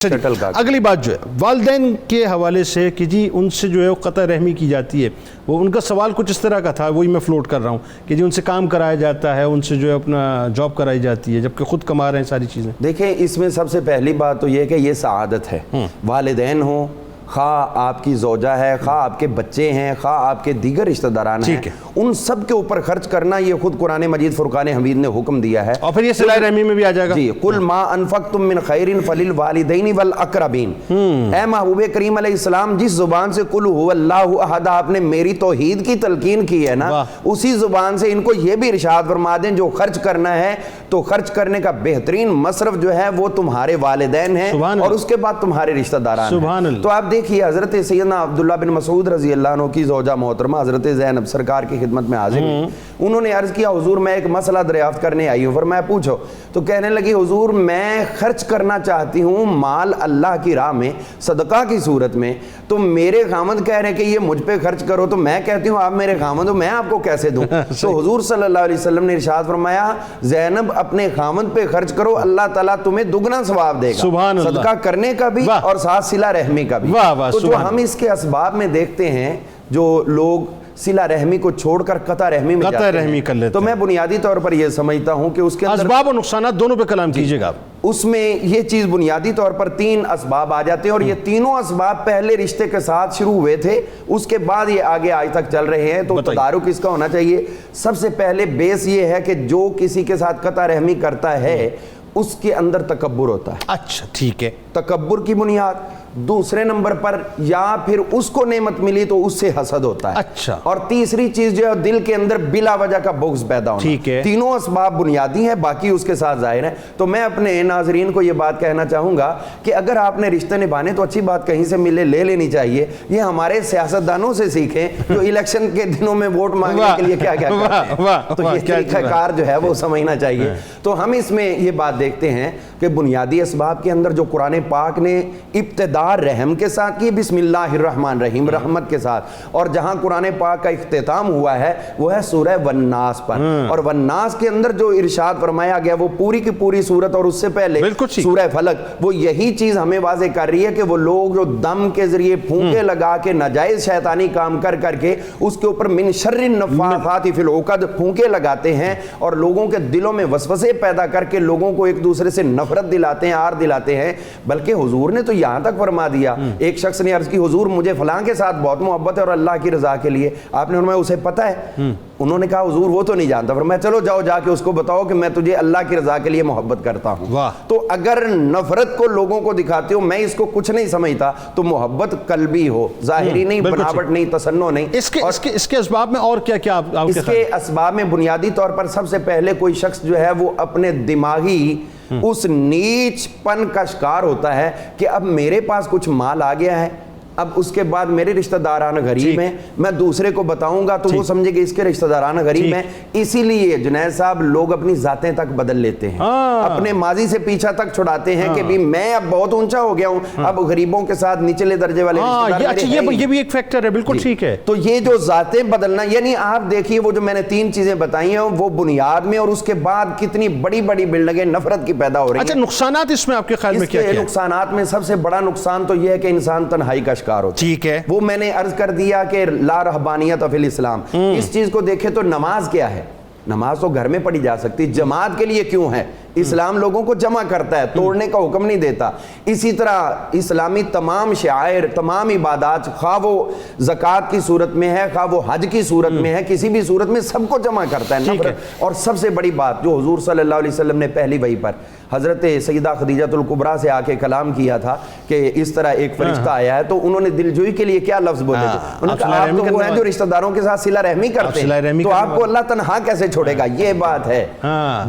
اگلی بات جو ہے والدین کے حوالے سے کہ جی ان سے جو ہے قطع رحمی کی جاتی ہے، وہ ان کا سوال کچھ اس طرح کا تھا، وہی میں فلوٹ کر رہا ہوں کہ جی ان سے کام کرایا جاتا ہے، ان سے جو ہے اپنا جاب کرائی جاتی ہے جبکہ خود کما رہے ہیں ساری چیزیں۔ دیکھیں اس میں سب سے پہلی بات تو یہ کہ یہ سعادت ہے، والدین ہوں، خواہ آپ کی زوجہ ہے، خواہ آپ کے بچے ہیں، خواہ آپ کے دیگر رشتہ داران ہیں، ان سب کے اوپر خرچ کرنا یہ خود قرآن مجید فرقان حمید نے حکم دیا ہے، اور پھر یہ صلہ رحمی میں بھی آ جائے گا۔ جی قل ما انفقتم من خیر فللوالدین والاقربین۔ اے محبوب کریم علیہ السلام، جس زبان سے قل هو اللہ احد آپ نے میری توحید کی تلقین کی ہے نا، اسی زبان سے ان کو یہ بھی ارشاد فرما دیں جو خرچ کرنا ہے تو خرچ کرنے کا بہترین مصرف جو ہے وہ تمہارے والدین ہیں اور اس کے بعد تمہارے رشتہ داران ہیں۔ تو آپ دیکھیے حضرت سیدنا عبداللہ بن مسعود رضی اللہ عنہ کی زوجہ محترمہ حضرت زینب سرکار کی خدمت میں حاضر ہوئی، انہوں نے عرض کیا حضور میں ایک مسئلہ دریافت کرنے آئی ہوں، فرمایا پوچھو، تو کہنے لگی حضور میں خرچ کرنا چاہتی ہوں مال اللہ کی راہ میں صدقہ کی صورت میں، تو میرے خامد کہہ رہے ہیں کہ یہ مجھ پہ خرچ کرو، تو میں کہتی ہوں آپ میرے خامد ہو، میں آپ کو کیسے دوں؟ تو حضور صلی اللہ علیہ وسلم نے ارشاد فرمایا زینب اپنے خامد پہ خرچ کرو، اللہ تعالیٰ تمہیں دگنا ثواب دے گا، صدقہ کرنے کا بھی اور ساتھ صلہ رحمی کا بھی۔ تو جو ہم اس کے اسباب میں دیکھتے ہیں جو لوگ صلہ رحمی کو چھوڑ کر قطع رحمی میں جاتے ہیں، تو میں بنیادی طور پر یہ سمجھتا ہوں کہ اس کے اندر اسباب و نقصانات دونوں پہ کلام کیجئے گا۔ اس میں یہ چیز بنیادی طور پر تین اسباب آ جاتے ہیں اور یہ تینوں اسباب پہلے رشتے کے ساتھ شروع ہوئے تھے، اس کے بعد یہ آگے آج تک چل رہے ہیں، تو تدارک اس کا ہونا چاہیے۔ سب سے پہلے بیس یہ ہے کہ جو کسی کے ساتھ قطع رحمی کرتا ہے اس کے اندر تکبر ہوتا ہے۔ اچھا ٹھیک ہے، تکبر کی بنیاد۔ دوسرے نمبر پر یا پھر اس کو نعمت ملی تو اس سے حسد ہوتا ہے۔ اچھا، اور تیسری چیز جو ہے دل کے اندر بلا وجہ کا بغض پیدا ہونا۔ ٹھیک ہے، تینوں اسباب بنیادی ہیں، باقی اس کے ساتھ ظاہر ہے۔ تو میں اپنے ناظرین کو یہ بات کہنا چاہوں گا کہ اگر آپ نے رشتے نبھانے تو اچھی بات کہیں سے ملے لے لینی چاہیے، یہ ہمارے سیاستدانوں سے سیکھیں جو الیکشن کے دنوں میں ووٹ مانگنے کے لیے کیا کیا کرتے ہیں، تو یہ طریقہ کار جو ہے وہ سمجھنا چاہیے۔ تو ہم اس میں یہ بات دیکھتے ہیں کہ بنیادی اسباب کے اندر جو قرآن پاک نے ابتدا رحم کے ساتھ کی، بسم اللہ الرحمن الرحیم، رحمت کے ساتھ، اور جہاں قرآن پاک کا اختتام ہوا ہے وہ ہے سورہ والناس پر، اور والناس کے اندر جو ارشاد فرمایا گیا وہ پوری کی پوری سورت اور اس سے پہلے سورہ فلق وہ یہی چیز ہمیں واضح کر رہی ہے کہ وہ لوگ جو دم کے ذریعے پھونکے لگا کے ناجائز شیطانی کام کر کر کے اس کے اوپر من شر النفاثات فی العقد پھونکے لگاتے ہیں اور لوگوں کے دلوں میں وسوسے پیدا کر کے لوگوں کو ایک دوسرے سے نفرت دلاتے ہیں، آر دلاتے ہیں، بلکہ حضور نے تو یہاں تک فرما دیا، ایک شخص نے عرض کی حضور مجھے فلاں کے ساتھ بہت محبت ہے اور اللہ کی رضا کے لیے، آپ نے فرمایا اسے پتہ ہے؟ انہوں نے کہا حضور وہ تو نہیں جانتا، فرمایا چلو جاؤ جا کے اس کو بتاؤ کہ میں تجھے اللہ کی رضا کے لیے محبت کرتا ہوں۔ تو اگر نفرت کو لوگوں کو دکھاتے ہو، میں اس کو کچھ نہیں سمجھتا، تو محبت قلبی ہو، ظاہری نہیں، بناوٹ نہیں، تصنع نہیں۔ اس کے اسباب میں اور کیا کیا اس کے اسباب میں بنیادی طور پر سب سے پہلے کوئی شخص جو ہے وہ اپنے دماغی اس نیچ پن کا شکار ہوتا ہے کہ اب میرے پاس کچھ مال آ گیا ہے، اب اس کے بعد میرے رشتہ داران غریب ہیں، میں دوسرے کو بتاؤں گا تو وہ سمجھے کہ اس کے رشتہ داران غریب ہیں، اسی لیے جنید صاحب لوگ اپنی ذاتیں تک بدل لیتے ہیں، اپنے ماضی سے پیچھا تک چھڑاتے ہیں کہ بھی میں اب بہت اونچا ہو گیا ہوں، اب غریبوں کے ساتھ نچلے درجے والے رشتہ دار، یہ بھی ایک فیکٹر ہے، بالکل ٹھیک ہے۔ تو یہ جو ذاتیں بدلنا، یعنی آپ دیکھیے وہ جو میں نے تین چیزیں بتائی ہیں وہ بنیاد میں، اور اس کے بعد کتنی بڑی بڑی بلڈنگیں نفرت کی پیدا ہو رہی ہیں۔ اچھا نقصانات اس میں آپ کے خیال میں کیا کیا؟ نقصانات میں سب سے بڑا نقصان تو یہ ہے کہ انسان تنہائی کا شکار ہوتا ہے۔ ٹھیک ہے، وہ میں نے عرض کر دیا کہ لا رہبانیت فی الاسلام، اس چیز کو دیکھے تو نماز کیا ہے؟ نماز تو گھر میں پڑھی جا سکتی، جماعت کے لیے کیوں ہے؟ اسلام لوگوں کو جمع کرتا ہے، توڑنے کا حکم نہیں دیتا۔ اسی طرح اسلامی تمام شعائر، تمام عبادات، خواہ وہ زکوٰۃ کی صورت میں ہے، خواہ وہ حج کی صورت میں ہے، کسی بھی صورت میں سب کو جمع کرتا ہے نفرت۔ اور سب سے بڑی بات جو حضور صلی اللہ علیہ وسلم نے پہلی وحی پر حضرت سیدہ خدیجہ الکبریٰ سے آ کے کلام کیا تھا کہ اس طرح ایک فرشتہ آیا ہے، تو انہوں نے دلجوئی کے لیے کیا لفظ بولے تھے؟ انہوں نے کہا آپ تو وہ ہیں جو رشتہ داروں کے ساتھ صلہ رحمی کرتے ہیں، تو آپ کو اللہ تنہا کیسے چھوڑے گا؟ یہ بات ہے،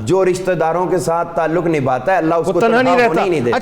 جو رشتہ داروں کے ساتھ تعلق نبھاتا ہے اللہ اس کو تنہا ہونے ہی نہیں دیتا۔